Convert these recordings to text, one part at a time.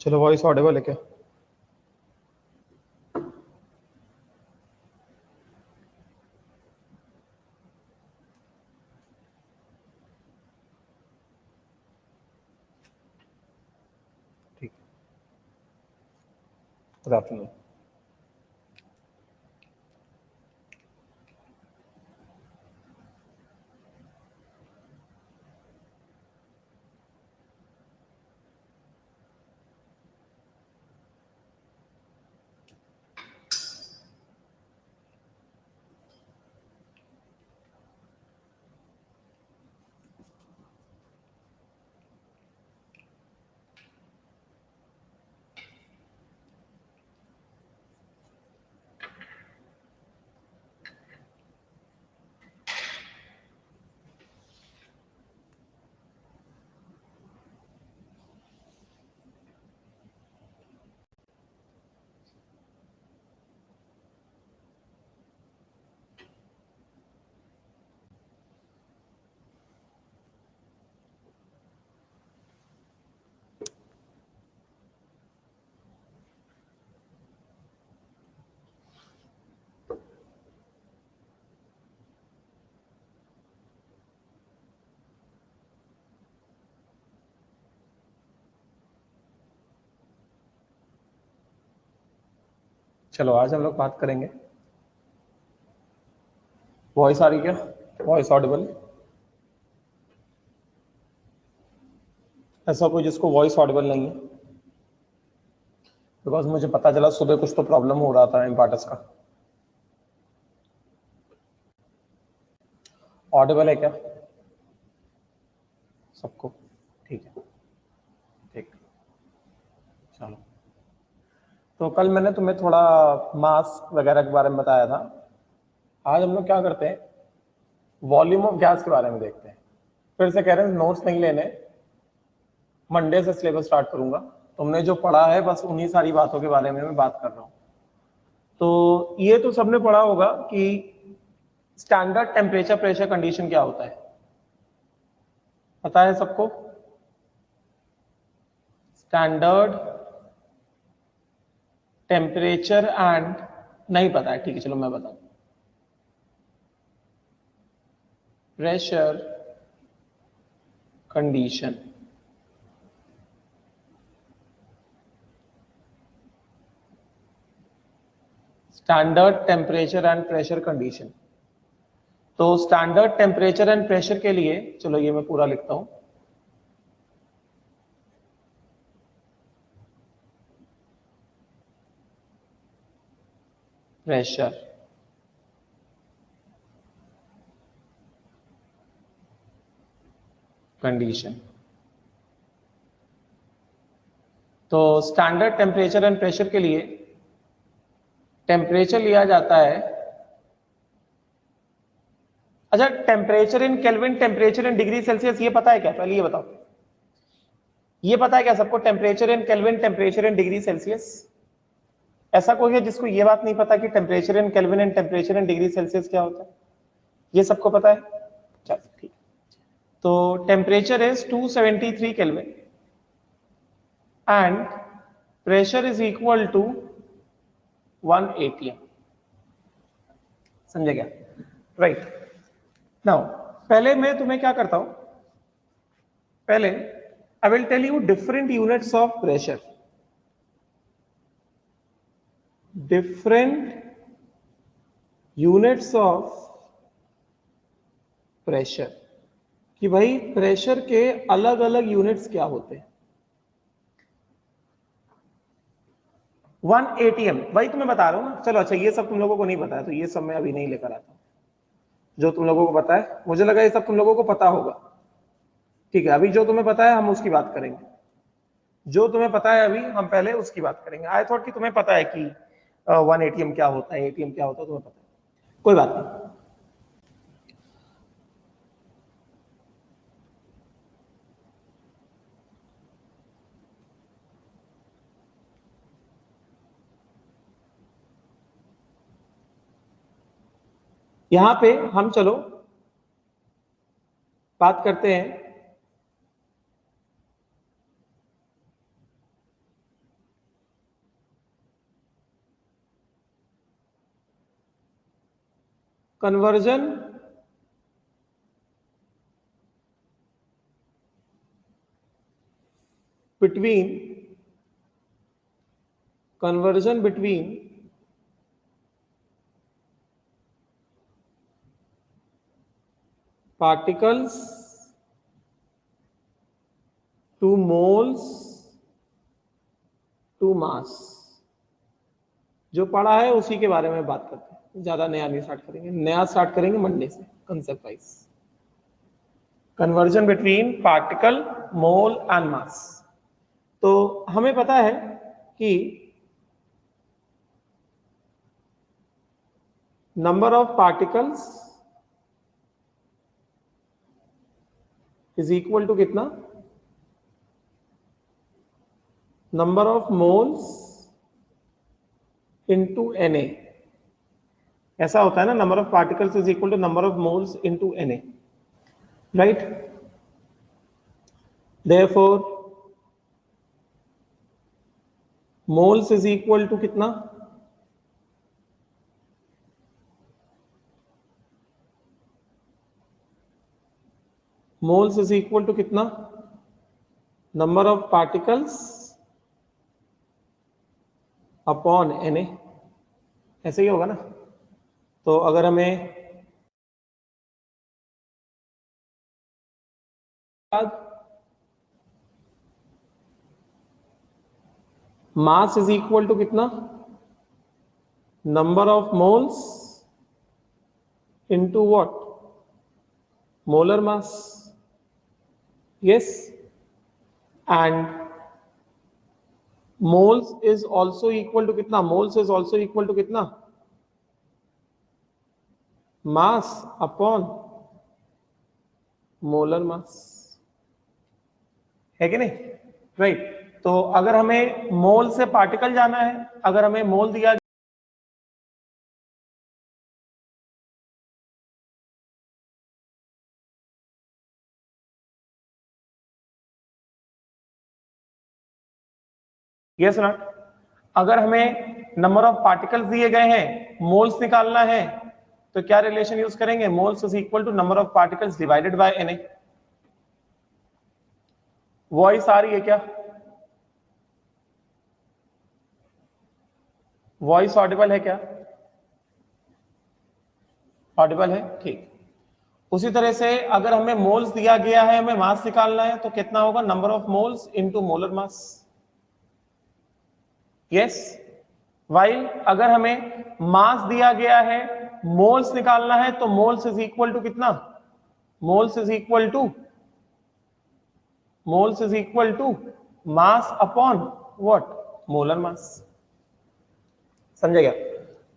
चलो voice Audible है क्या? ठीक, गुड आफ्टरनून। चलो आज हम लोग बात करेंगे, वॉइस आ रही क्या? Voice Audible? ऐसा कोई जिसको वॉइस ऑडिबल नहीं है? बिकॉज मुझे पता चला सुबह कुछ तो प्रॉब्लम हो रहा था इम्पार्टस का। ऑडिबल है क्या सबको? ठीक है, ठीक। चलो, तो कल मैंने तुम्हें थोड़ा मास वगैरह के बारे में बताया था। आज हम लोग क्या करते हैं, वॉल्यूम ऑफ गैस के बारे में देखते हैं। फिर से कह रहे हैं नोट्स नहीं लेने, मंडे से सिलेबस स्टार्ट करूंगा। तुमने जो पढ़ा है बस उन्हीं सारी बातों के बारे में मैं बात कर रहा हूँ। तो ये तो सबने पढ़ा होगा कि स्टैंडर्ड टेम्परेचर प्रेशर कंडीशन क्या होता है, पता है सबको? स्टैंडर्ड टेम्परेचर एंड, नहीं पता है? ठीक है, चलो मैं बताऊं। Pressure condition, standard temperature and pressure condition. तो स्टैंडर्ड टेम्परेचर एंड प्रेशर के लिए, चलो ये मैं पूरा लिखता हूं। प्रेशर कंडीशन, तो स्टैंडर्ड टेम्परेचर एंड प्रेशर के लिए टेम्परेचर लिया जाता है। अच्छा, temperature in kelvin, temperature in degree Celsius, ये पता है क्या? पहले ये बताओ, ये पता है क्या सबको? Temperature in kelvin, temperature in degree Celsius. ऐसा कोई है जिसको ये बात नहीं पता कि temperature in kelvin and temperature in degree Celsius क्या होता है? ये सबको पता है? चलो ठीक। तो temperature is 273 kelvin and pressure is equal to 1 atm। समझे क्या? राइट। नाउ पहले मैं तुम्हें क्या करता हूं, पहले I will tell you different units of pressure, different units of pressure, कि भाई प्रेशर के अलग अलग यूनिट्स क्या होते हैं। 1 atm भाई तुम्हें बता रहा हूं ना। चलो अच्छा, ये सब तुम लोगों को नहीं पता है तो ये सब मैं अभी नहीं लेकर आता हूं। जो तुम लोगों को पता है, मुझे लगा ये सब तुम लोगों को पता होगा। ठीक है, अभी जो तुम्हें पता है हम उसकी बात करेंगे। जो तुम्हें पता है अभी हम पहले उसकी बात करेंगे। आई थॉट कि तुम्हें पता है कि 1 atm क्या होता है, atm क्या होता है, तुम्हें पता है। कोई बात नहीं। यहां पे हम चलो बात करते हैं conversion between particles to moles to mass, जो पढ़ा है उसी के बारे में बात करते हैं, ज्यादा नया नहीं स्टार्ट करेंगे, नया स्टार्ट करेंगे मंडे से concept wise. Conversion between particle, mole and mass. तो हमें पता है कि number of particles is equal to कितना, number of moles into Na। ऐसा होता है ना, number of particles is equal to number of moles into Na, right. Therefore moles is equal to कितना, मोल्स इज इक्वल टू कितना, number of particles upon Na। ऐसे ही होगा ना। तो अगर हमें मास इज इक्वल टू कितना, number of moles into what, molar mass, yes. And moles is also equal to कितना, moles is also equal to कितना, मास अपॉन मोलर मास, है कि नहीं, राइट। तो अगर हमें मोल से पार्टिकल जाना है, अगर हमें मोल दिया यस नॉट, अगर हमें नंबर ऑफ पार्टिकल्स दिए गए हैं, मोल्स निकालना है, तो क्या रिलेशन यूज करेंगे, moles is equal to number of particles divided by Na। Voice आ रही है क्या, वॉइस ऑडिबल है क्या, ऑडिबल है, ठीक। उसी तरह से अगर हमें मोल्स दिया गया है, हमें मास निकालना है, तो कितना होगा, number of moles into molar mass, yes. While अगर हमें मास दिया गया है, मोल्स निकालना है, तो मोल्स इज इक्वल टू कितना, moles is equal to mass upon what, molar mass, समझे क्या।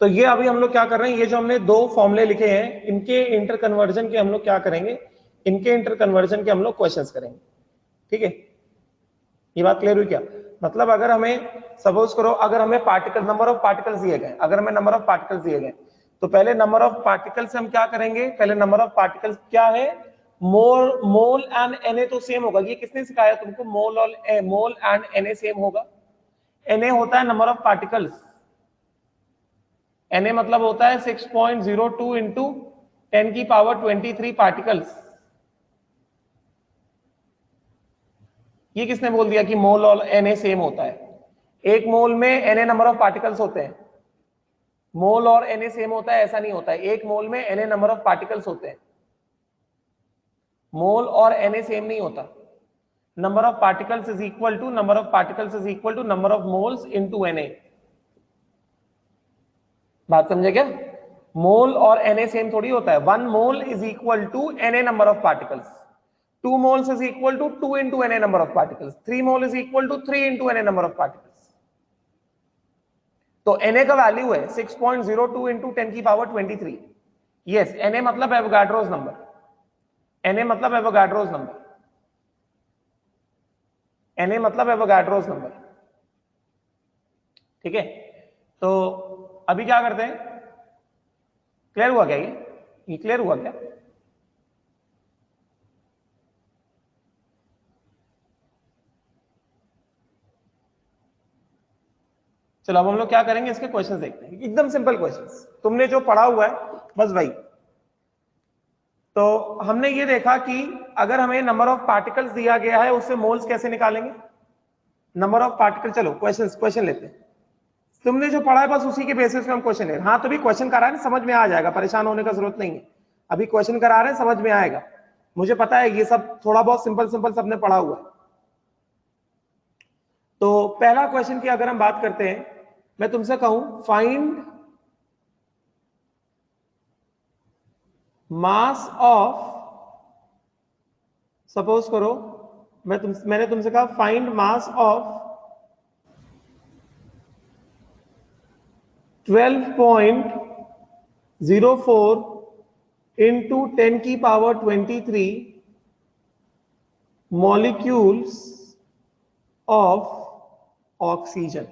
तो ये अभी हम लोग क्या कर रहे हैं, ये जो हमने दो फॉर्मूले लिखे हैं, इनके इंटर कन्वर्जन के हम लोग क्या करेंगे, इनके इंटर कन्वर्जन के हम लोग क्वेश्चंस करेंगे, ठीक है। ये बात क्लियर हुई क्या, मतलब अगर हमें सपोज करो, अगर हमें पार्टिकल, नंबर ऑफ पार्टिकल्स दिए गए, अगर हमें नंबर ऑफ पार्टिकल्स दिए गए, तो पहले नंबर ऑफ पार्टिकल्स से हम क्या करेंगे, पहले नंबर ऑफ पार्टिकल्स क्या है, मोल एंड Na तो सेम होगा, ये किसने सिखाया तुमको, मोल एंड Na सेम होगा। Na होता है नंबर ऑफ पार्टिकल्स, Na मतलब होता है 6.02 इंटू 10 की पावर 23 पार्टिकल्स। ये किसने बोल दिया कि मोल और Na सेम होता है, एक मोल में Na नंबर ऑफ पार्टिकल्स होते हैं, मोल और Na सेम होता है ऐसा नहीं होता है, एक मोल में Na नंबर ऑफ पार्टिकल्स होते हैं, मोल और Na सेम नहीं होता। Number of particles is equal to number of moles into Na। बात समझे क्या, मोल और Na सेम थोड़ी होता है, 1 mole is equal to Na number of particles, 2 moles is equal to 2 into Na number of particles, 3 mole is equal to 3 into Na number of particles। तो Na का value है 6.02 into 10 की power 23। Yes, Na मतलब Avogadro's number, Na मतलब Avogadro's number, Na मतलब Avogadro's number, ठीक है। तो अभी क्या करते हैं, क्लियर हुआ क्या, ये क्लियर हुआ क्या, चलो अब हम लोग क्या करेंगे, इसके क्वेश्चंस देखते हैं, एकदम सिंपल क्वेश्चंस, तुमने जो पढ़ा हुआ है बस भाई तो हमने ये देखा कि अगर हमें नंबर ऑफ पार्टिकल्स दिया गया है उससे मोल्स कैसे निकालेंगे, नंबर ऑफ पार्टिकल। चलो क्वेश्चन लेते हैं। तुमने जो पढ़ा है बस उसी के बेसिस पे हम क्वेश्चन ले रहे हैं। हाँ तो भी क्वेश्चन करा रहे हैं, समझ में आ जाएगा, परेशान होने का जरूरत नहीं है। अभी क्वेश्चन करा रहे हैं, समझ में आएगा। मुझे पता है ये सब थोड़ा बहुत सिंपल सिंपल सबने पढ़ा हुआ है। तो पहला क्वेश्चन की अगर हम बात करते हैं, मैं तुमसे कहूं फाइंड मास ऑफ, सपोज करो मैंने तुमसे कहा फाइंड मास ऑफ 12.04 into 10 की पावर 23 मॉलिक्यूल्स ऑफ ऑक्सीजन।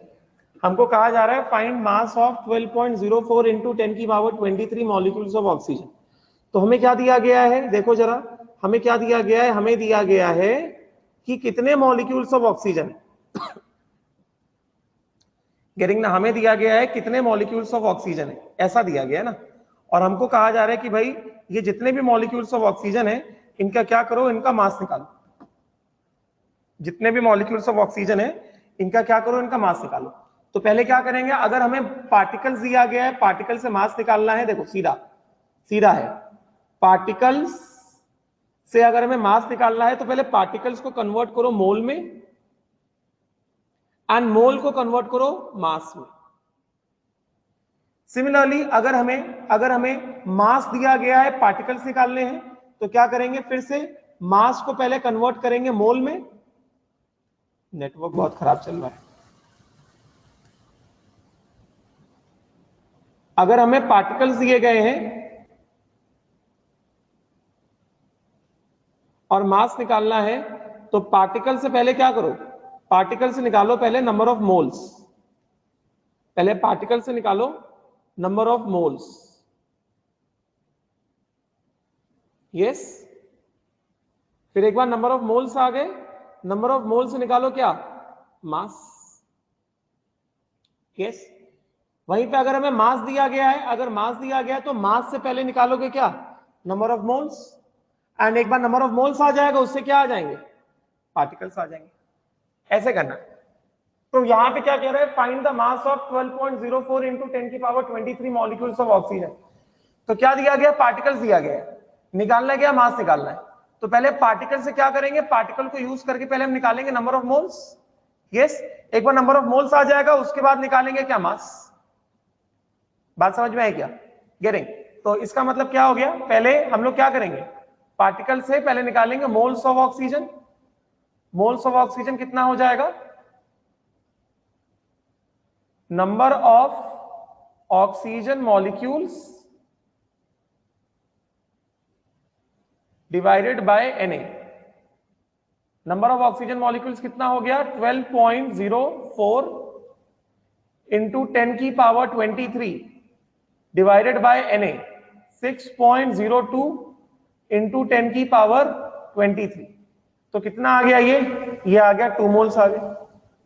हमको कहा जा रहा है फाइंड मास ऑफ 12.04 into 10 की पावर 23 मॉलिक्यूल्स ऑफ ऑक्सीजन। तो हमें क्या दिया गया है, देखो जरा, हमें क्या दिया गया है, हमें दिया गया है कि कितने मॉलिक्यूल्स ऑफ ऑक्सीजन, गेटिंग ना, हमें दिया गया है कितने मॉलिक्यूल्स ऑफ ऑक्सीजन है, ऐसा दिया गया है ना। और हमको कहा जा रहा है कि भाई ये जितने भी मॉलिक्यूल्स ऑफ ऑक्सीजन है इनका क्या करो, इनका मास निकालो। जितने भी मॉलिक्यूल्स ऑफ ऑक्सीजन है इनका क्या करो, इनका मास निकालो। तो पहले क्या करेंगे, अगर हमें पार्टिकल्स दिया गया है, पार्टिकल से मास निकालना है, देखो सीधा सीधा है, पार्टिकल्स से अगर हमें मास निकालना है तो पहले पार्टिकल्स को कन्वर्ट करो मोल में एंड मोल को कन्वर्ट करो मास में। सिमिलरली अगर हमें मास दिया गया है, पार्टिकल्स निकालने हैं, तो क्या करेंगे, फिर से मास को पहले कन्वर्ट करेंगे मोल में। नेटवर्क बहुत खराब चल रहा है। अगर हमें पार्टिकल्स दिए गए हैं और मास निकालना है तो पार्टिकल से पहले क्या करो, पार्टिकल से निकालो पहले नंबर ऑफ मोल्स, पहले पार्टिकल से निकालो नंबर ऑफ मोल्स। यस, फिर एक बार नंबर ऑफ मोल्स आ गए, नंबर ऑफ मोल्स से निकालो क्या, मास। यस, वहीं पे अगर हमें मास दिया गया है, अगर मास दिया गया है तो मास से पहले निकालोगे क्या, नंबर ऑफ मोल्स, एंड एक बार नंबर ऑफ मोल्स आ जाएगा उससे क्या आ जाएंगे, पार्टिकल्स आ जाएंगे। ऐसे करना। तो यहां पे क्या कह रहा है, find the mass of 12.04 into 10 की पावर 23 मॉलिक्यूल्स ऑफ ऑक्सीजन। तो क्या दिया गया, पार्टिकल्स दिया गया है, निकालना है क्या, मास निकालना है। तो पहले पार्टिकल से क्या करेंगे, पार्टिकल को यूज करके पहले हम निकालेंगे नंबर ऑफ मोल्स। यस, एक बार नंबर ऑफ मोल्स आ जाएगा उसके बाद निकालेंगे क्या, मास। बात समझ में आई क्या, गेटिंग। तो इसका मतलब क्या हो गया, पहले हम लोग क्या करेंगे, पार्टिकल से पहले निकालेंगे moles of oxygen. Moles of oxygen कितना हो जाएगा, number of oxygen molecules divided by Na। Number of oxygen molecules कितना हो गया, 12.04 इंटू 10 की power 23 divided by Na, 6.02 into 10 की पावर 23। तो कितना आ गया, ये आ गया 2 मोल्स आ गए।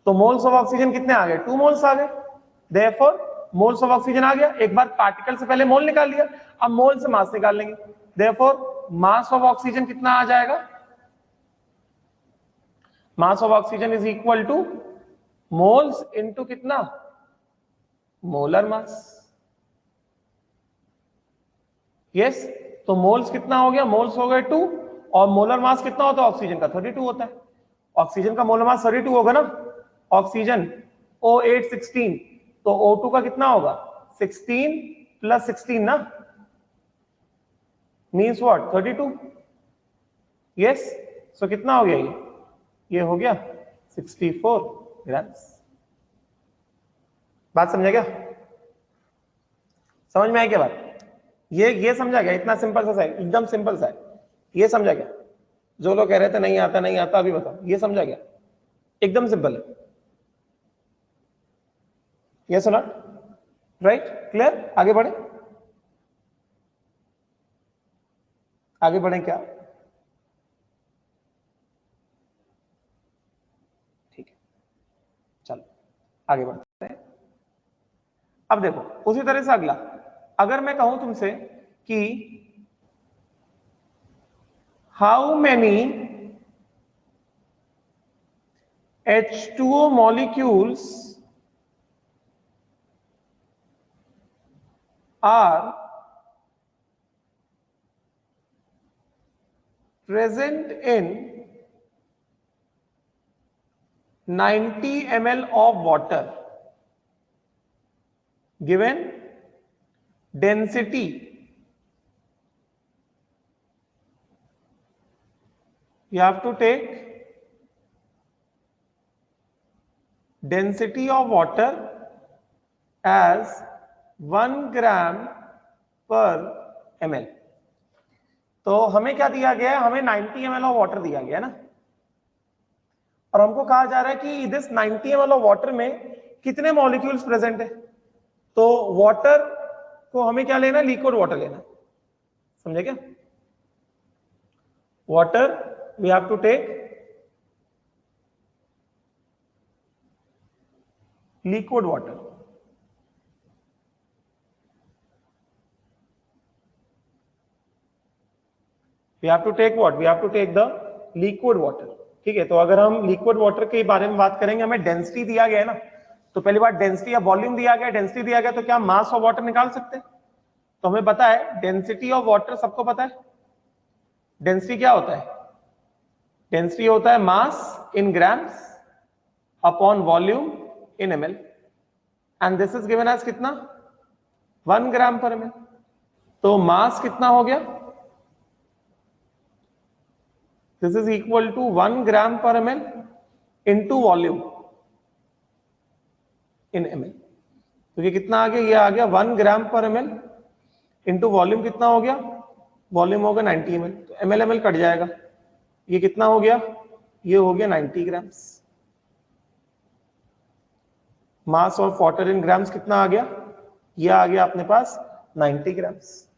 तो मोल्स ऑफ ऑक्सीजन कितने आ गए, 2 मोल्स आ गए। देयरफॉर मोल्स ऑफ ऑक्सीजन आ गया। एक बार पार्टिकल से पहले मोल निकाल लिया, अब मोल से मास निकाल लेंगे। देयरफॉर मास ऑफ ऑक्सीजन कितना आ जाएगा, mass of oxygen is equal two moles into कितना, मोलर मास। यस, तो मोल्स कितना हो गया, मोल्स हो गए 2, और मोलर मास कितना होता है ऑक्सीजन का, 32 होता है। ऑक्सीजन का मोलर मास 32 होगा ना, ऑक्सीजन O8 16, तो O2 का कितना होगा, 16 प्लस 16 ना, मीन्स व्हाट, 32। यस, सो कितना हो गया, ये हो गया 64 ग्राम्स। बात समझा क्या, समझ में आई क्या बात, ये समझा गया, इतना सिंपल सा है, एकदम सिंपल सा है, ये समझा गया। जो लोग कह रहे थे नहीं आता नहीं आता, अभी बताओ, ये समझा गया, एकदम सिंपल है। यस और नॉट, राइट, क्लियर। आगे बढ़े, आगे बढ़े क्या, ठीक है, चलो आगे बढ़ते हैं। अब देखो उसी तरह से अगला, अगर मैं कहूं तुमसे कि how many H2O molecules are present in 90 ml of water given density you have to take density of water as 1 gram per ml। तो हमें क्या दिया गया है, हमें 90 ml ऑफ वाटर दिया गया है ना, और हमको कहा जा रहा है कि दिस 90 ml ऑफ वाटर में कितने मॉलिक्यूल्स प्रेजेंट है। तो वाटर को हमें क्या लेना है, लिक्विड वाटर लेना है, समझे क्या? Water we have to take liquid water. We have to take what, we have to take the liquid water. ठीक है, तो अगर हम लिक्विड वाटर के बारे में बात करेंगे, हमें डेंसिटी दिया गया है ना, तो पहली बात डेंसिटी या वॉल्यूम दिया गया, डेंसिटी दिया गया, तो क्या मास ऑफ वाटर निकाल सकते हैं? तो हमें पता है डेंसिटी ऑफ वाटर, सबको पता है डेंसिटी क्या होता है, डेंसिटी होता है mass in grams upon volume in ml, and this is given as कितना, 1 ग्राम पर ml। तो मास कितना हो गया, दिस इज इक्वल टू 1 ग्राम पर ml into volume in ml। तो ये कितना आ गया, ये आ गया 1 ग्राम पर ml इंटू वॉल्यूम कितना हो गया, वॉल्यूम होगा 90 ml, तो ml ml कट जाएगा, ये कितना हो गया, ये हो गया 90 grams. Mass of water in grams कितना आ गया, ये आ गया अपने पास 90 ग्राम्स।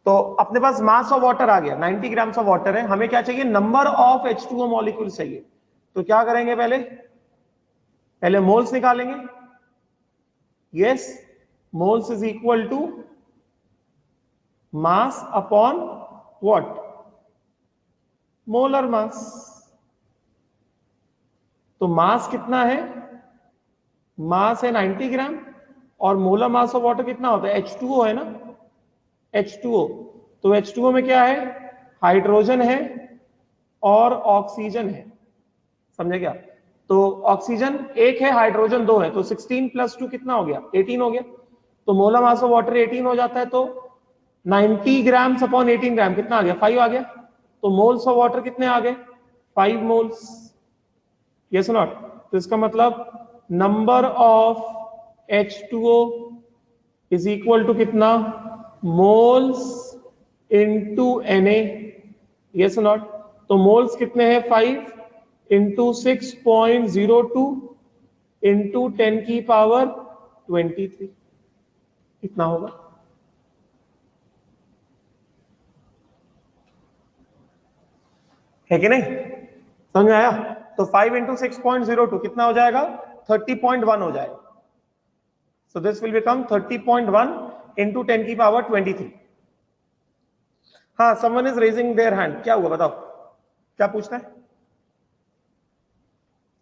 तो अपने पास मास ऑफ वाटर आ गया, 90 ग्राम्स ऑफ वाटर है, हमें क्या चाहिए, नंबर ऑफ H2O मॉलिक्यूल्स चाहिए। तो क्या करेंगे, पहले मोल्स निकालेंगे। Yes, moles is equal to mass upon what, molar mass. तो मास कितना है, मास है 90 ग्राम, और मोलर मास ऑफ वाटर कितना होता है, H2O है ना, H2O। तो H2O में क्या है, हाइड्रोजन है और ऑक्सीजन है, समझे क्या? तो ऑक्सीजन एक है, हाइड्रोजन 2 है, तो 16 + 2 कितना हो गया, 18 हो गया। तो मोलर मास ऑफ वाटर 18 हो जाता है, तो 90 ग्राम्स अपॉन 18 ग्राम कितना आ गया, 5 आ गया। तो मोल्स ऑफ वाटर कितने आ गए, 5 मोल्स, यस नॉट? तो इसका मतलब number of H2O is equal to कितना, moles into Na, yes not? तो मोल्स कितने हैं, 5 इंटू 6.02 इंटू 10⁻23, कितना होगा? है कि नहीं, समझ में आया? तो 5 इंटू 6.02 कितना हो जाएगा, 30.1 हो जाएगा। So this will become 30.1 into 10⁻23। हाँ, someone is raising their hand, क्या हुआ बताओ, क्या पूछना है?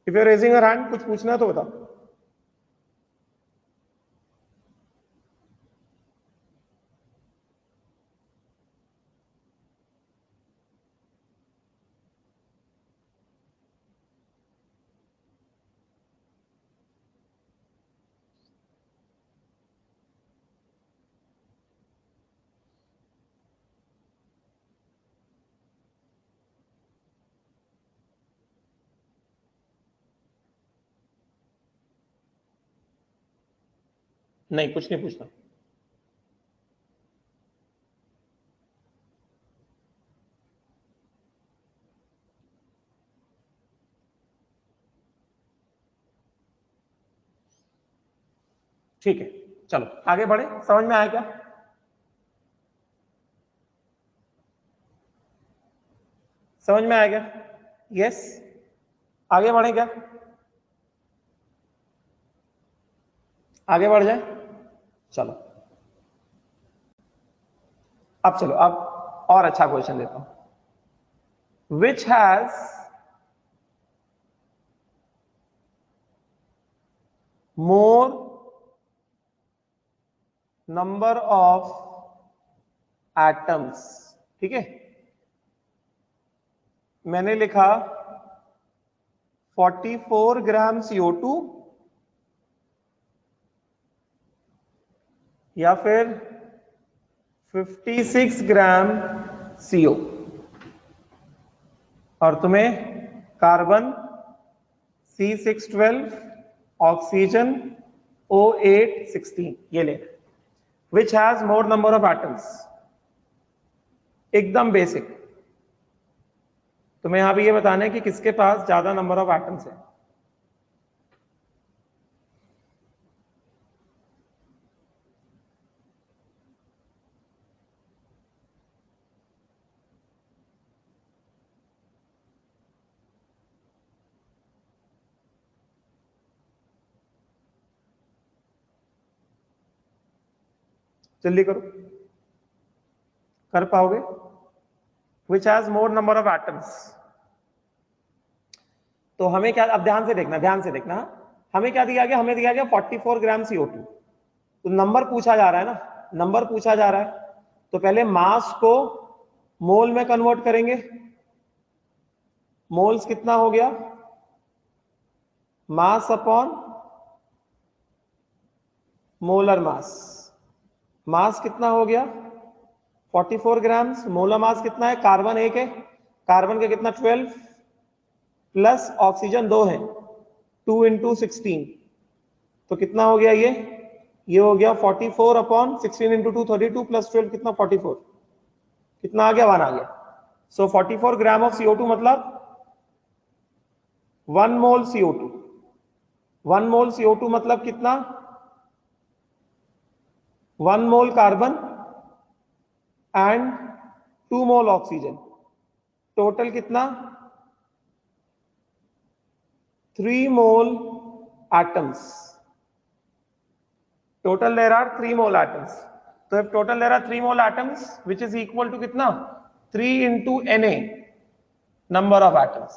If you are raising your hand, कुछ पूछना है तो बताओ। नहीं, कुछ नहीं पूछना। ठीक है, चलो आगे बढ़े, समझ में आया क्या? समझ में आया क्या? यस, आगे बढ़े क्या, आगे बढ़ जाए? चलो अब चलो, अब और अच्छा क्वेश्चन देता हूं। which has more number of atoms। ठीक है, मैंने लिखा 44 ग्राम CO2 या फिर 56 ग्राम CO, और तुम्हें कार्बन C612, ऑक्सीजन O816 ये लेना। विच has more number of atoms, एकदम बेसिक। तुम्हें यहां भी ये बताना है कि किसके पास ज्यादा नंबर ऑफ एटम्स है। जल्दी करो, कर पाओगे? विच has more number of atoms. तो हमें क्या, अब ध्यान से देखना, ध्यान से देखना, हमें क्या दिया गया? हमें दिया गया 44 ग्राम CO2। तो नंबर पूछा जा रहा है ना, नंबर पूछा जा रहा है, तो पहले मास को मोल में कन्वर्ट करेंगे। मोल्स कितना हो गया? मास अपॉन मोलर मास। मास कितना हो गया? 44 ग्राम। मोलर मास कितना है? कार्बन 1 है, कार्बन का कितना 12 प्लस ऑक्सीजन 2 है, 2 × 16, तो कितना हो गया ये हो गया 44 अपॉन 16 × 2 32 प्लस 12 कितना 44, कितना आ गया? 1 आ गया। सो 44 ग्राम ऑफ CO2 मतलब 1 मोल CO2। 1 मोल CO2 मतलब कितना? 1 mole carbon and 2 mole oxygen, total कितना? 3 mole atoms. Total there are 3 mole atoms. तो if total there are 3 mole atoms which is equal to कितना? 3 × Na नंबर ऑफ एटम्स,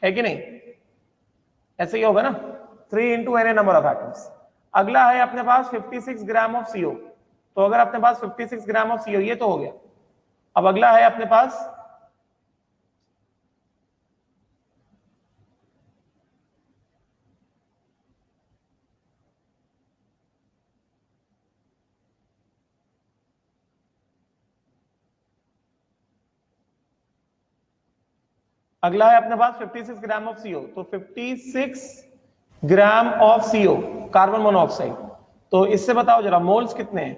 है कि नहीं? ऐसे ही होगा ना, 3 × Na नंबर ऑफ एटम्स। अगला है अपने पास 56 ग्राम ऑफ CO। तो अगर अपने पास 56 ग्राम ऑफ CO, ये तो हो गया। अब अगला है अपने पास अगला है अपने पास 56 ग्राम ऑफ CO। तो 56 gram of CO carbon monoxide. तो इससे बताओ जरा मोल्स कितने हैं?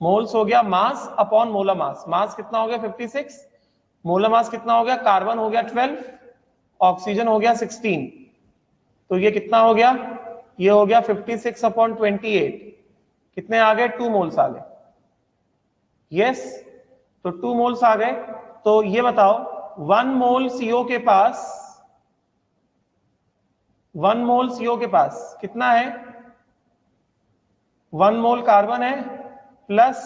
मोल्स हो गया मास अपॉन मोलर मास। मास कितना हो गया? 56। मोलर मास कितना हो गया? कार्बन हो गया 12, ऑक्सीजन हो गया 16, तो ये कितना हो गया? ये हो गया 56 अपॉन 28। कितने आ गए? 2 मोल्स आ गए। यस, तो 2 मोल्स आ गए। तो ये बताओ 1 मोल CO के पास, 1 मोल CO के पास कितना है? 1 मोल कार्बन है प्लस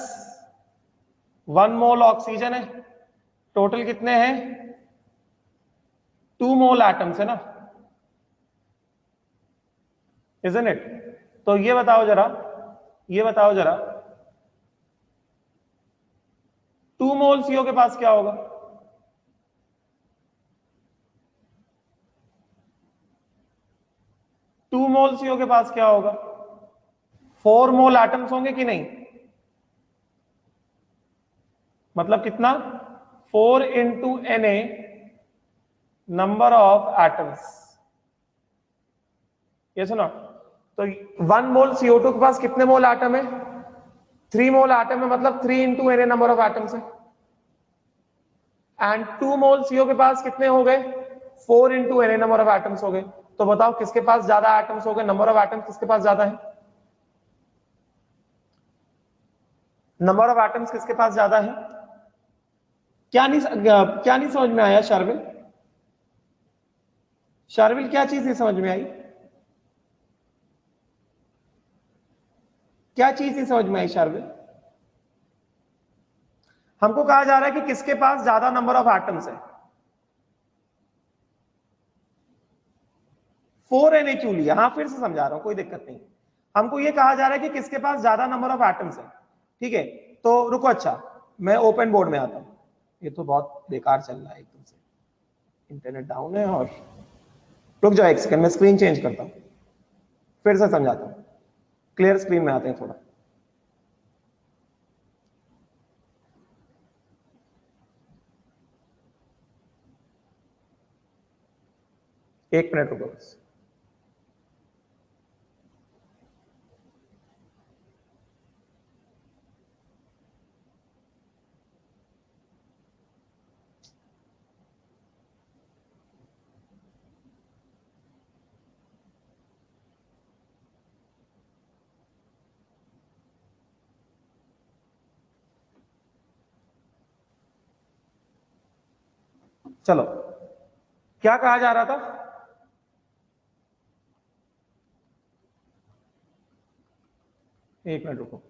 1 मोल ऑक्सीजन है, टोटल कितने हैं? 2 मोल एटम्स है ना, इजंट इट? तो ये बताओ जरा, ये बताओ जरा 2 मोल CO के पास क्या होगा? 2 मोल CO के पास क्या होगा? 4 मोल एटम्स होंगे कि नहीं? मतलब कितना? 4 × Na नंबर ऑफ एटम्स। ये सुनो, तो 1 मोल CO2 के पास कितने मोल एटम है? 3 मोल एटम है, मतलब 3 × Na नंबर ऑफ एटम्स है। एंड 2 मोल CO के पास कितने हो गए? 4 × Na नंबर ऑफ एटम्स हो गए। तो बताओ किसके पास ज्यादा एटम्स हो गए? नंबर ऑफ एटम्स किसके पास ज्यादा है? नंबर ऑफ एटम्स किसके पास ज्यादा है? क्या नहीं समझ में आया शार्विल? शार्विल क्या चीज नहीं समझ में आई? क्या चीज नहीं समझ में आई शार्विल? हमको कहा जा रहा है कि किसके पास ज्यादा नंबर ऑफ एटम्स है। 4Na क्यों लिया, हाँ फिर से समझा रहा हूं, कोई दिक्कत नहीं। हमको ये कहा जा रहा है कि किसके पास ज्यादा नंबर ऑफ एटम्स है, ठीक है। तो रुको, अच्छा मैं ओपन बोर्ड में आता हूं, ये तो बहुत बेकार चल रहा है एकदम से, इंटरनेट डाउन है। और रुक जाओ एक सेकंड, मैं स्क्रीन चेंज करता हूं, फिर से समझाता हूं, क्लियर स्क्रीन में आते हैं थोड़ा। एक मिनट रुको बस। चलो, क्या कहा जा रहा था? एक मिनट रुको।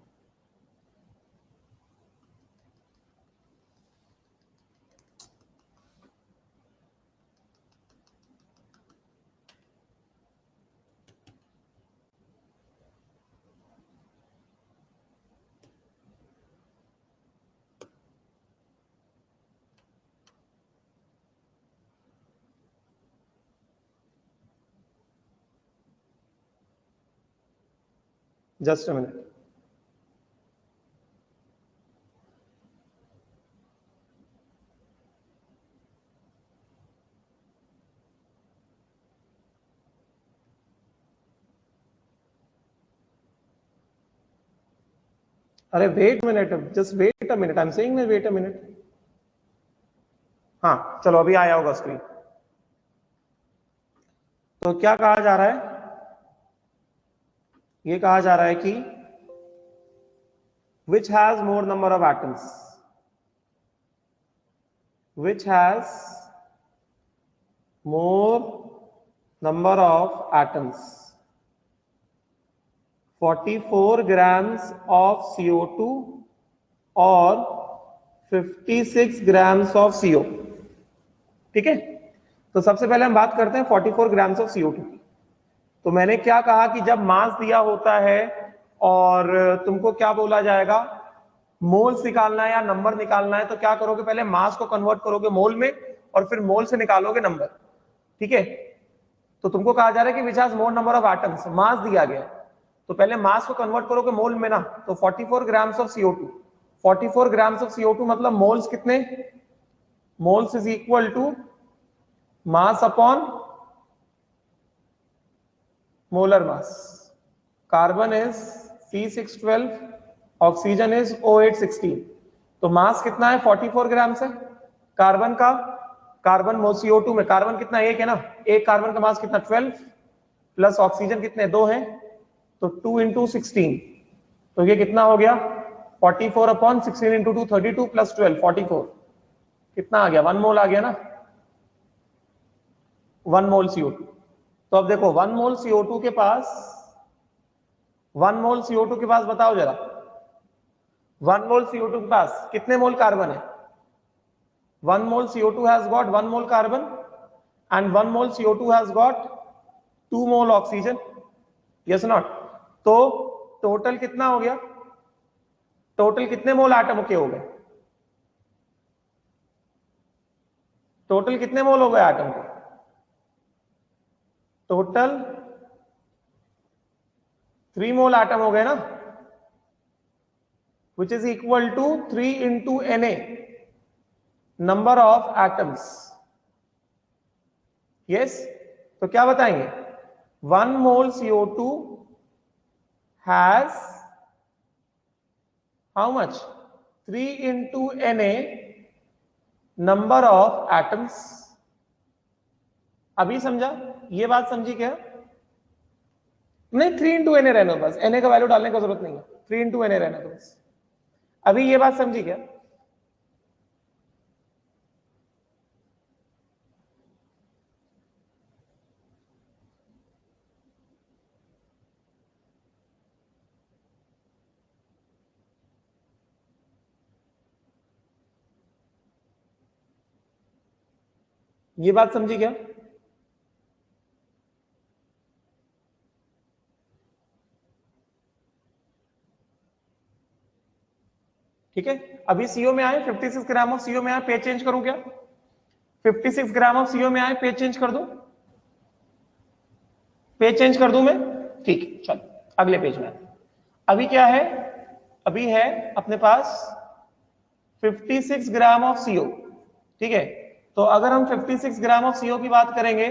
Just a minute. अरे wait minute, just wait a minute, I am saying wait a minute. हाँ चलो, अभी आया होगा स्क्रीन। तो क्या कहा जा रहा है? ये कहा जा रहा है कि which has more number of atoms, which has more number of atoms, 44 grams of CO2 और 56 grams of CO। ठीक है, तो सबसे पहले हम बात करते हैं 44 ग्राम्स ऑफ CO2 की। तो मैंने क्या कहा कि जब मास दिया होता है और तुमको क्या बोला जाएगा, मोल्स निकालना है या नंबर निकालना है, तो क्या करोगे, पहले मास को कन्वर्ट करोगे मोल में और फिर मोल से निकालोगे नंबर। ठीक है, तो तुमको कहा जा रहा है कि which has more number of atoms, mass दिया गया है, तो पहले मास को कन्वर्ट करोगे मोल में ना, तो 44 grams of CO2, 44 grams of CO2 मतलब मोल्स कितने, moles is equal to mass upon molar mass. Carbon is C612, oxygen is O816। तो मास कितना है, 44 ग्राम है कार्बन का। कार्बन CO2 में कार्बन कितना, एक है ना, एक कार्बन का मास कितना 12, प्लस ऑक्सीजन कितने, दो हैं, तो 2 इंटू 16, तो ये कितना हो गया 44 अपॉन 16 इंटू 2 32 प्लस 12 44, कितना आ गया, 1 मोल आ गया ना, 1 मोल CO2। तो अब देखो 1 मोल CO2 के पास, 1 मोल CO2 के पास बताओ जरा, 1 मोल CO2 के पास कितने मोल कार्बन है? 1 mole CO2 has got 1 mole carbon and 1 mole CO2 has got 2 mole oxygen, yes or not? तो टोटल कितना हो गया, टोटल कितने मोल एटम के हो गए, टोटल कितने मोल हो गए एटम के, टोटल 3 मोल एटम हो गए ना, which is equal to 3 into Na number of atoms, yes। तो क्या बताएंगे, 1 mole CO2 has how much, 3 into Na number of atoms. अभी समझा, ये बात समझी क्या? नहीं, 3 इंटू एन रहना, बस एन का वैल्यू डालने की जरूरत नहीं है, 3 इंटू एन रहना तो बस। अभी ये बात समझी क्या? ये बात समझी क्या? ठीक है, अभी सीओ में आए, 56 ग्राम ऑफ सीओ में आए, पेज चेंज करूं क्या? 56 ग्राम ऑफ सीओ में आए, पेज चेंज कर दूं? पेज चेंज कर दूं मैं? ठीक है, चलो अगले पेज में। अभी क्या है? अभी है अपने पास 56 ग्राम ऑफ सीओ। ठीक है, तो अगर हम 56 ग्राम ऑफ सीओ की बात करेंगे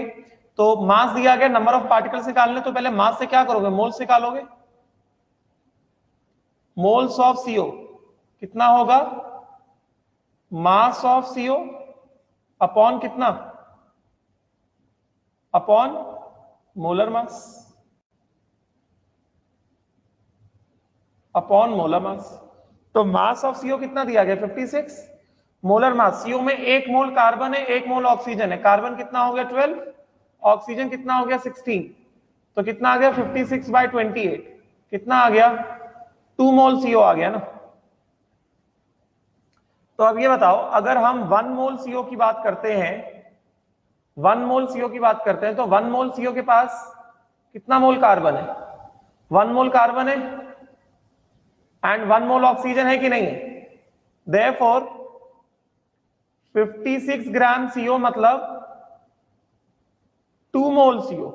तो मास दिया गया, नंबर ऑफ पार्टिकल्स निकालने, तो पहले मास से क्या करोगे? मोल्स निकालोगे। मोल्स ऑफ सीओ कितना होगा? मास ऑफ सीओ अपॉन कितना? अपॉन मोलर मास, अपॉन मोलर मास। तो मास ऑफ सीओ कितना दिया गया? 56। मोलर मास, सीओ में 1 मोल कार्बन है, 1 मोल ऑक्सीजन है। कार्बन कितना हो गया? 12। ऑक्सीजन कितना हो गया? 16। तो कितना आ गया? 56/28। कितना आ गया? 2 मोल सीओ आ गया ना। तो अब ये बताओ, अगर हम 1 मोल सीओ की बात करते हैं, 1 मोल सीओ की बात करते हैं, तो 1 मोल सीओ के पास कितना मोल कार्बन है? 1 मोल कार्बन है एंड 1 मोल ऑक्सीजन है कि नहीं है? देयरफॉर 56 ग्राम सीओ मतलब 2 मोल सीओ।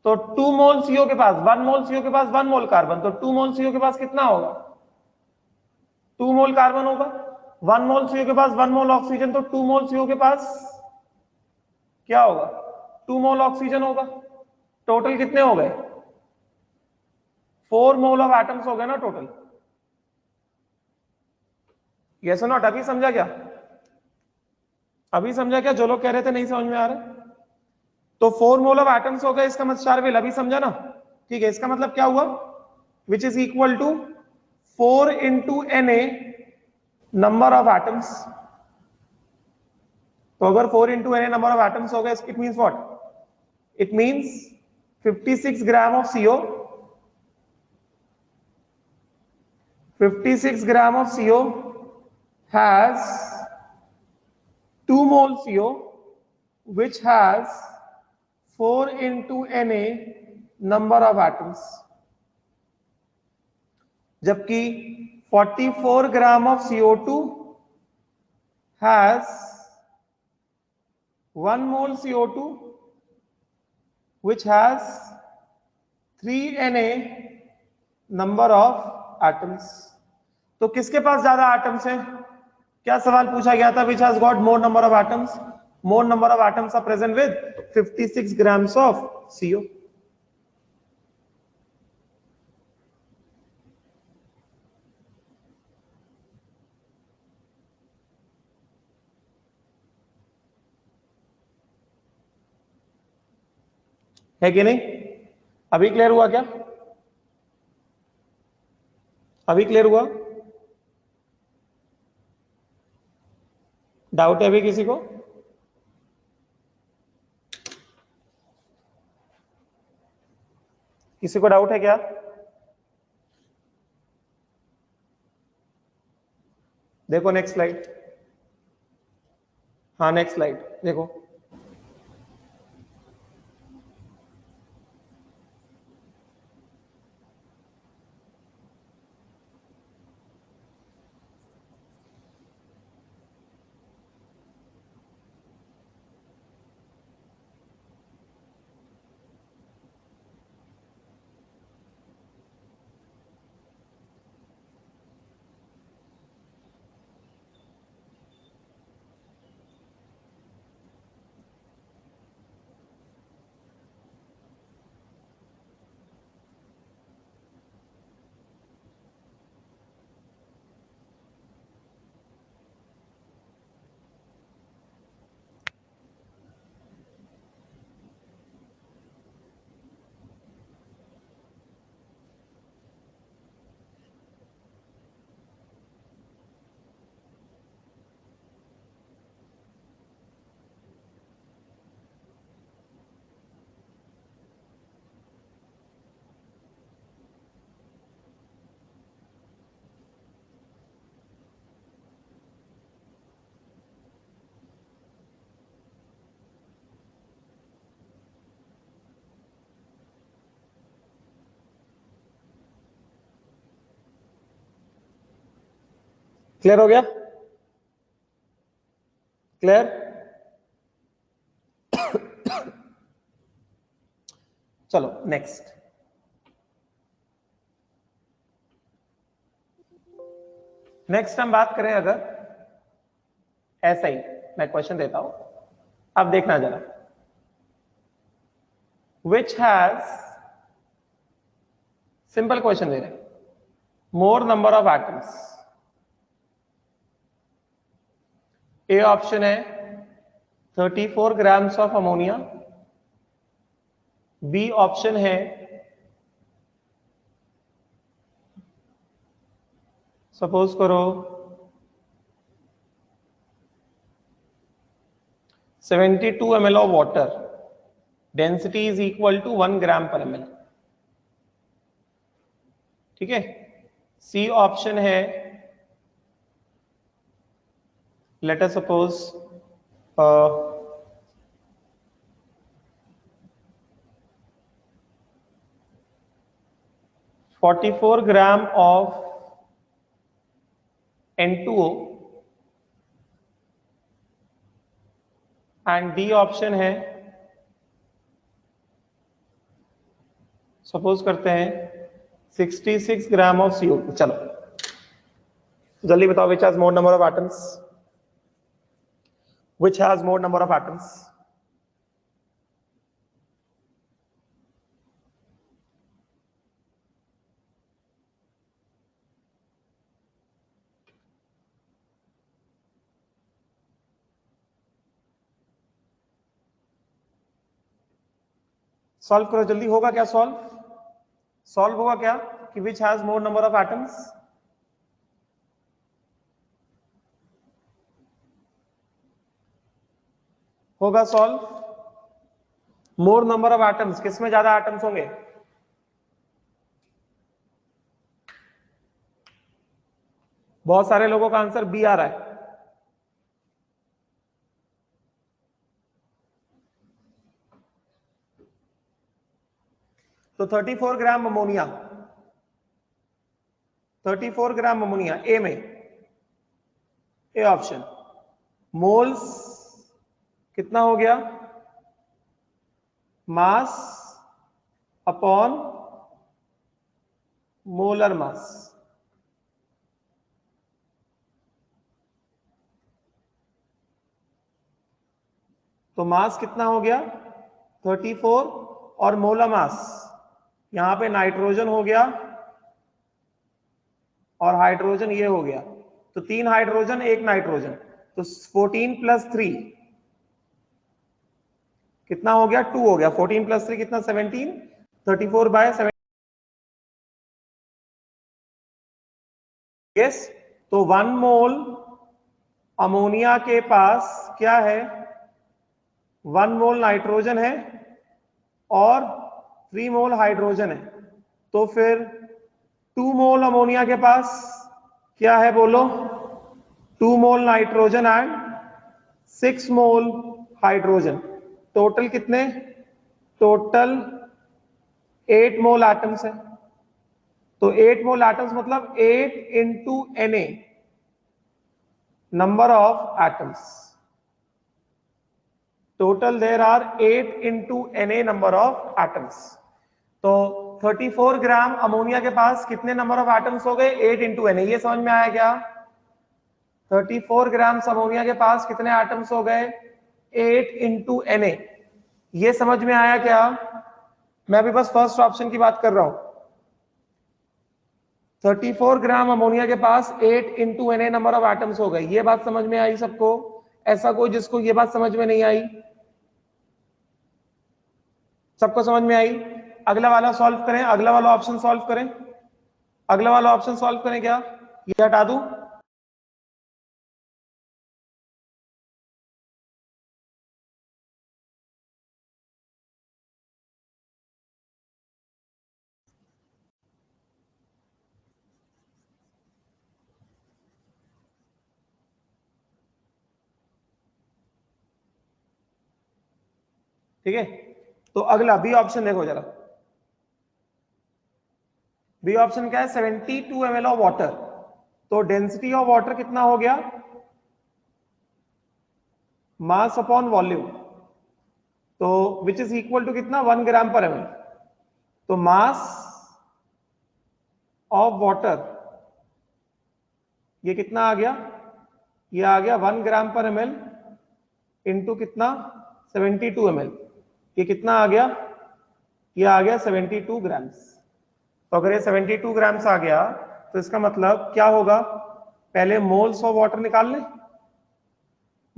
तो 2 मोल सीओ के पास, 1 मोल सीओ के पास 1 मोल कार्बन, तो 2 मोल सीओ के पास कितना होगा? 2 मोल कार्बन होगा। 1 मोल सीओ के पास 1 मोल ऑक्सीजन, तो 2 मोल सीओ के पास क्या होगा? 2 मोल ऑक्सीजन होगा। टोटल कितने हो गए? 4 मोल ऑफ एटम्स हो गए ना टोटल। यस और नॉट? अभी समझा क्या? अभी समझा क्या? जो लोग कह रहे थे नहीं समझ में आ रहा, तो 4 मोल ऑफ एटम्स हो गए, इसका मतलब चार्विल। अभी समझा ना? ठीक है, इसका मतलब क्या हुआ? Which is equal to 4 into Na number of atoms. तो अगर 4 into Na number of atoms हो गए, it means what? It means 56 gram of CO, 56 gram of CO has 2 mole CO which has 4 into Na number of atoms, जबकि 44 gram of CO2 has 1 mole CO2 which has 3 Na number of atoms। तो किसके पास ज्यादा atoms हैं? क्या सवाल पूछा गया था? Which has got more number of atoms? More number of atoms are present with 56 grams of CO. है कि नहीं? अभी क्लियर हुआ क्या? अभी क्लियर हुआ? डाउट है अभी किसी को? किसी को डाउट है क्या? देखो नेक्स्ट स्लाइड। हाँ नेक्स्ट स्लाइड देखो। क्लियर हो गया? क्लियर? चलो नेक्स्ट। नेक्स्ट हम बात करें अगर ऐसा ही, मैं क्वेश्चन देता हूं, अब देखना जरा। विच हैज, सिंपल क्वेश्चन दे रहे, more number of atoms. A option है 34 grams of ammonia, B option है सपोज करो 72 ml of water, density is equal to 1 gram per ml। ठीक है। सी ऑप्शन है let us suppose 44 gram of N2O, and D option है suppose करते हैं 66 gram of CO2। चलो जल्दी बताओ, which has more number of atoms, which has more number of atoms. Solve करो जल्दी, होगा क्या सॉल्व? सॉल्व होगा क्या कि which has more number of atoms? होगा solve. More number of atoms, किसमें ज्यादा एटम्स होंगे? बहुत सारे लोगों का आंसर बी आ रहा है। तो 34 ग्राम अमोनिया, 34 ग्राम अमोनिया ए में, ए ऑप्शन। मोल्स कितना हो गया? मास अपॉन मोलर मास। तो मास कितना हो गया? 34, और मोलर मास यहां पे नाइट्रोजन हो गया और हाइड्रोजन ये हो गया, तो 3 हाइड्रोजन 1 नाइट्रोजन, तो 14 प्लस 3 कितना हो गया? 2 हो गया। 14 प्लस 3 कितना? 17। 34 बाय 7, यस। तो 1 मोल अमोनिया के पास क्या है? 1 मोल नाइट्रोजन है और 3 मोल हाइड्रोजन है, तो फिर 2 मोल अमोनिया के पास क्या है बोलो? 2 mole nitrogen and 6 mole hydrogen. Total कितने? टोटल 8 मोल एटम्स है। तो 8 मोल एटम्स मतलब 8 into Na, number of atoms. Total there are 8 into Na number of atoms. तो 34 ग्राम अमोनिया के पास कितने नंबर ऑफ एटम्स हो गए? 8 इंटू Na। ये समझ में आया क्या? 34 ग्राम अमोनिया के पास कितने एटम्स हो गए? 8 इंटू Na। ये समझ में आया क्या? मैं अभी बस फर्स्ट ऑप्शन की बात कर रहा हूं। 34 ग्राम अमोनिया के पास 8 into Na number of atoms हो गए। ये बात समझ में आई सबको? ऐसा कोई जिसको ये बात समझ में नहीं आई? सबको समझ में आई? अगला वाला सॉल्व करें, अगला वाला ऑप्शन सॉल्व करें, अगला वाला ऑप्शन सॉल्व करें क्या? ये हटा दूं? ठीक है, तो अगला बी ऑप्शन देखो जरा। बी ऑप्शन क्या है? 72 ml ऑफ वाटर, तो डेंसिटी ऑफ वाटर कितना हो गया, मास अपॉन वॉल्यूम, तो विच इज इक्वल टू कितना 1 ग्राम पर ml। तो मास ऑफ वाटर ये कितना आ गया, ये आ गया 1 ग्राम पर ml इंटू कितना 72 ml। ये कितना आ गया, ये आ गया 72 ग्राम्स। तो अगर ये 72 ग्राम्स आ गया तो इसका मतलब क्या होगा, पहले मोल्स ऑफ वाटर निकाल लें।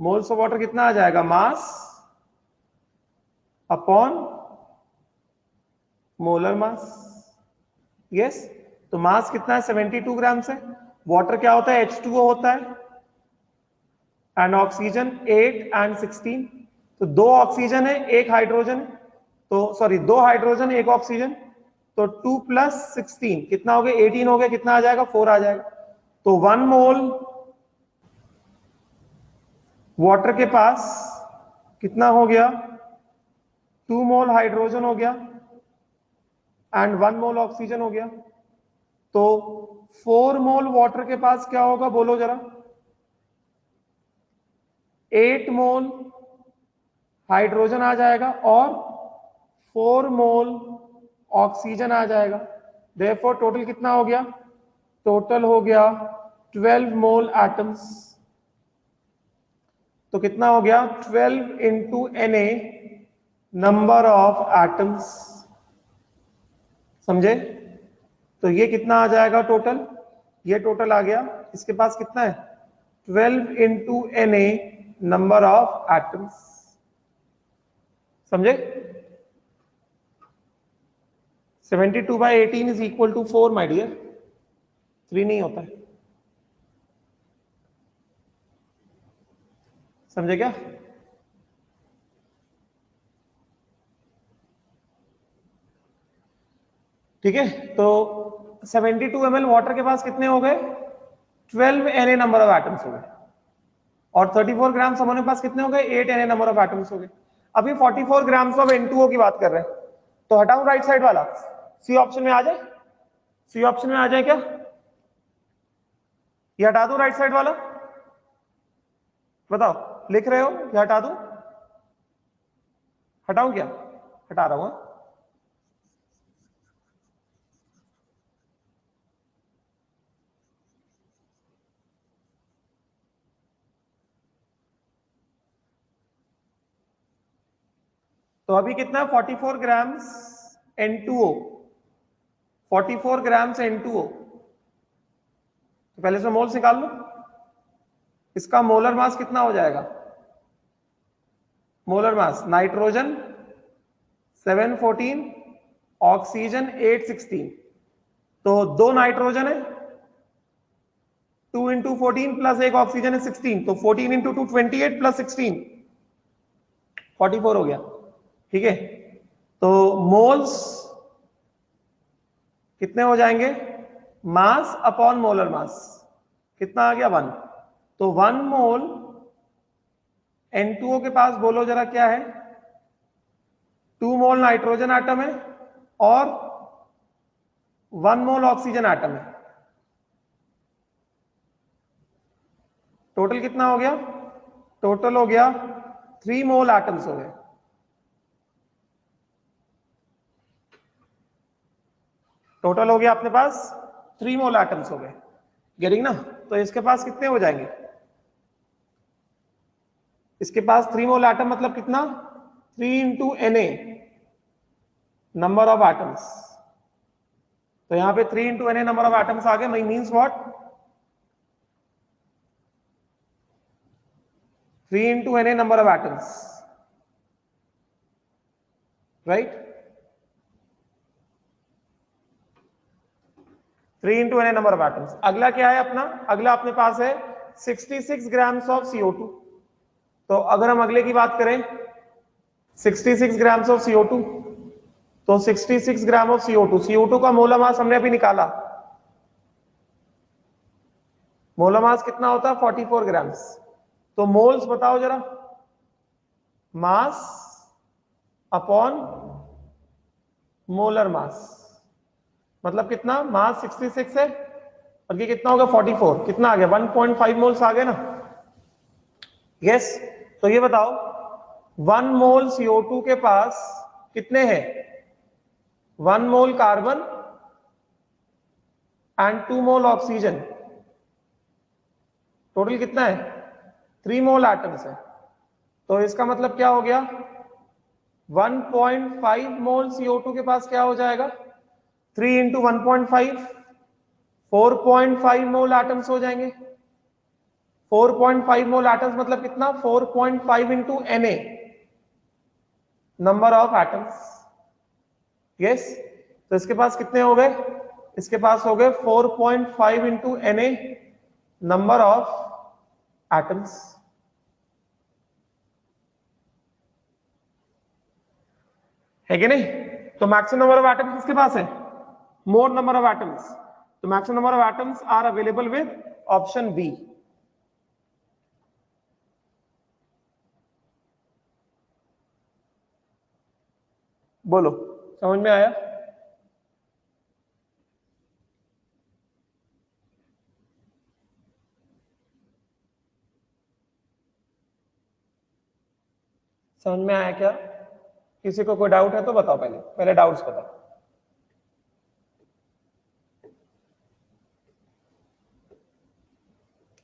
मोल्स ऑफ वाटर कितना आ जाएगा, मास अपॉन मोलर मास। यस, तो मास कितना है 72 ग्राम से। वाटर क्या होता है, H2O होता है, एंड ऑक्सीजन 8 एंड 16। तो 2 ऑक्सीजन है, 1 हाइड्रोजन है, तो सॉरी 2 हाइड्रोजन 1 ऑक्सीजन, तो 2 प्लस 16 कितना हो गया, 18 हो गया, कितना आ जाएगा 4 आ जाएगा। तो 1 मोल वाटर के पास कितना हो गया, 2 मोल हाइड्रोजन हो गया एंड 1 मोल ऑक्सीजन हो गया। तो 4 मोल वाटर के पास क्या होगा बोलो जरा, 8 मोल हाइड्रोजन आ जाएगा और 4 मोल ऑक्सीजन आ जाएगा। देयरफॉर टोटल कितना हो गया, टोटल हो गया 12 मोल एटम्स। तो कितना हो गया 12 into Na number of atoms, समझे। तो ये कितना आ जाएगा टोटल, ये टोटल आ गया, इसके पास कितना है 12 into Na number of atoms, समझे। 72 by 18 is equal to 4 my dear, 3 नहीं होता है, समझे क्या। ठीक है, तो 72 ml वाटर के पास कितने हो गए, 12 Na नंबर ऑफ एटम्स हो गए, और 34 ग्राम्स हमारे पास कितने हो गए, 8 Na नंबर ऑफ एटम्स हो गए। अभी 44 ग्राम्स ऑफ N2O की बात कर रहे हैं, तो हटाऊं राइट साइड वाला, सी ऑप्शन में आ जाए, सी ऑप्शन में आ जाए क्या, ये हटा दूं राइट साइड वाला, बताओ लिख रहे हो, ये हटा दूं, हटाऊं क्या, हटा रहा हूं। तो अभी कितना 44 ग्राम्स N2O, 44 ग्राम्स N2O, तो पहले से मोल्स निकाल लो, इसका मोलर मास कितना हो जाएगा, मोलर मास नाइट्रोजन 714, ऑक्सीजन 816, तो 2 नाइट्रोजन है, 2 इंटू 14 प्लस 1 ऑक्सीजन है 16, तो 14 इंटू 2 28 प्लस 16 44 हो गया। ठीक है, तो मोल्स कितने हो जाएंगे, मास अपॉन मोलर मास कितना आ गया 1, तो 1 मोल N2O के पास बोलो जरा क्या है, 2 मोल नाइट्रोजन एटम है और 1 मोल ऑक्सीजन एटम है। टोटल कितना हो गया, टोटल हो गया 3 मोल एटम्स हो गए। टोटल हो गया अपने पास 3 मोल एटम्स हो गए, गेटिंग ना। तो इसके पास कितने हो जाएंगे, इसके पास 3 मोल एटम मतलब कितना 3 into Na number of atoms, तो यहां पे 3 into Na number of atoms आ गए, means what 3 into Na number of atoms, right, 3 into Na number of atoms. अगला क्या है अपना, अगला अपने पास है 66 ग्राम्स ऑफ CO2। तो अगर हम अगले की बात करें 66 ग्राम्स ऑफ CO2, तो 66 ग्राम ऑफ CO2, CO2 का मोलर मास हमने अभी निकाला, मोलर मास कितना होता है 44 ग्राम्स। तो मोल्स बताओ जरा, मास अपॉन मोलर मास, मतलब कितना, मास 66 है और ये कितना होगा 44, कितना आ गया 1.5 मोल्स आ गए ना। यस, तो ये बताओ 1 मोल CO2 के पास कितने हैं, 1 mole carbon and 2 mole oxygen, total कितना है 3 मोल एटम्स है। तो इसका मतलब क्या हो गया 1.5 मोल CO2 के पास क्या हो जाएगा 3 इंटू 1.5, 4.5 मोल एटम्स हो जाएंगे। 4.5 मोल एटम्स मतलब कितना 4.5 into Na number of atoms. Yes, तो इसके पास कितने हो गए, इसके पास हो गए 4.5 into Na number of atoms. है कि नहीं। तो मैक्सिमम नंबर ऑफ एटम्स किसके पास है, मोर नंबर ऑफ एटम्स। तो maximum number of atoms are available with option B. बोलो, समझ में आया। समझ में आया क्या, किसी को कोई डाउट है तो बताओ, पहले पहले डाउट्स बताओ।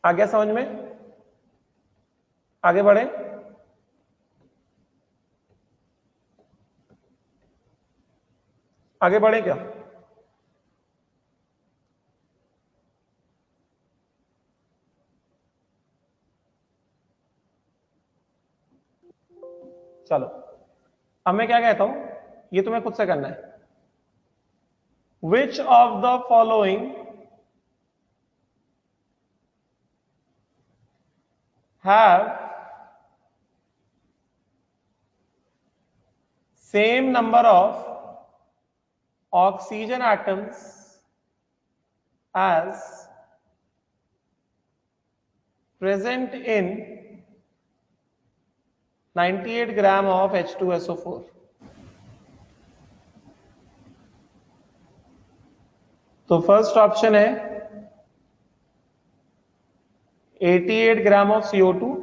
आ गया समझ में, आगे बढ़े। आगे बढ़े क्या, चलो अब मैं क्या कहता हूं, ये तुम्हें खुद से करना है। विच of the following have same number of oxygen atoms as present in 98 gram of H2SO4। तो फर्स्ट ऑप्शन है 88 ग्राम of CO2,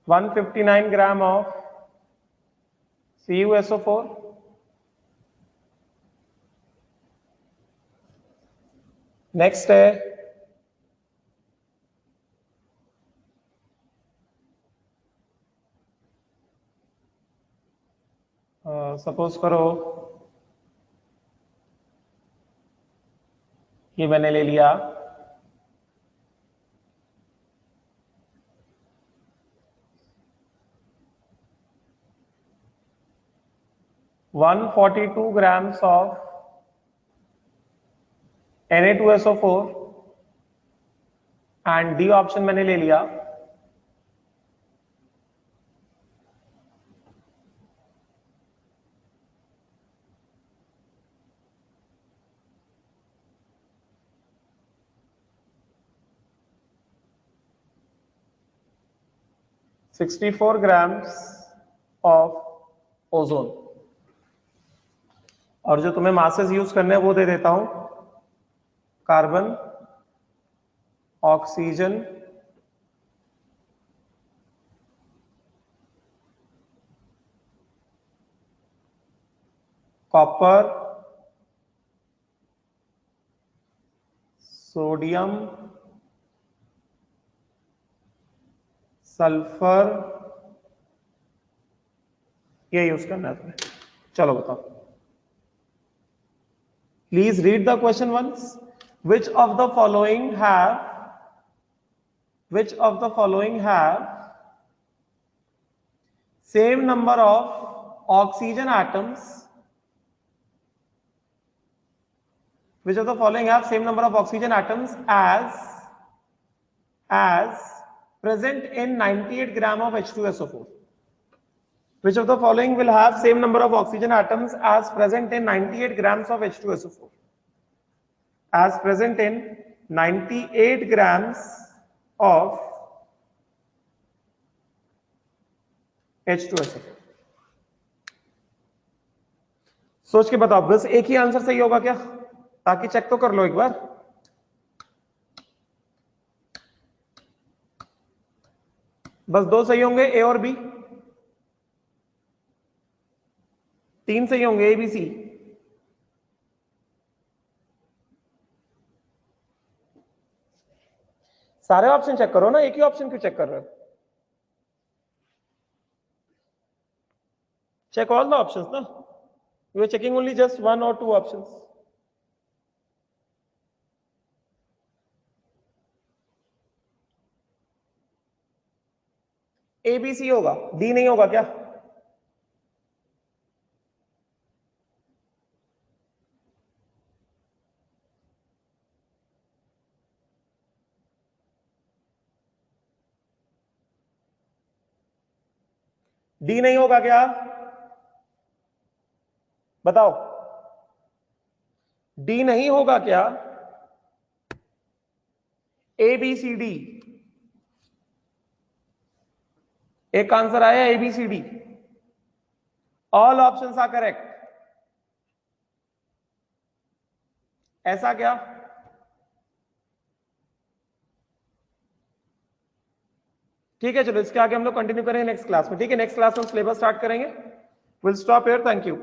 one 59 gram of CuSO4, next है सपोज करो ये मैंने ले लिया 142 grams of Na2SO4 and D option मैंने ले लिया 64 grams ऑफ ओजोन। और जो तुम्हें मासेस यूज करने हैं वो दे देता हूं, carbon, oxygen, copper, sodium, sulphur, ये यूज करना है तुम्हें। चलो बताओ, please read the question once. Which of the following have same number of oxygen atoms, which of the following have same number of oxygen atoms as present in 98 gram of H2SO4? Which of the following will have same number of oxygen atoms as present in 98 grams of H2SO4? As present in 98 grams of H2SO। सोच के बताओ, बस एक ही answer सही होगा क्या? ताकि check तो कर लो एक बार। बस दो सही होंगे, ए और बी। तीन सही होंगे, ए बी सी। सारे ऑप्शन चेक करो ना, एक ही ऑप्शन क्यों चेक कर रहे हो? चेक ऑल द ऑप्शंस ना, you are checking only just one और two options. A B C होगा, डी नहीं होगा क्या? डी नहीं होगा क्या? बताओ, डी नहीं होगा क्या? ए बी सी डी, एक आंसर आया A B C D. All options are correct. ऐसा क्या? ठीक है, चलो इसके आगे हम लोग कंटिन्यू करेंगे नेक्स्ट क्लास में। ठीक है, नेक्स्ट क्लास में सिलेबस स्टार्ट करेंगे। Will stop here, thank you.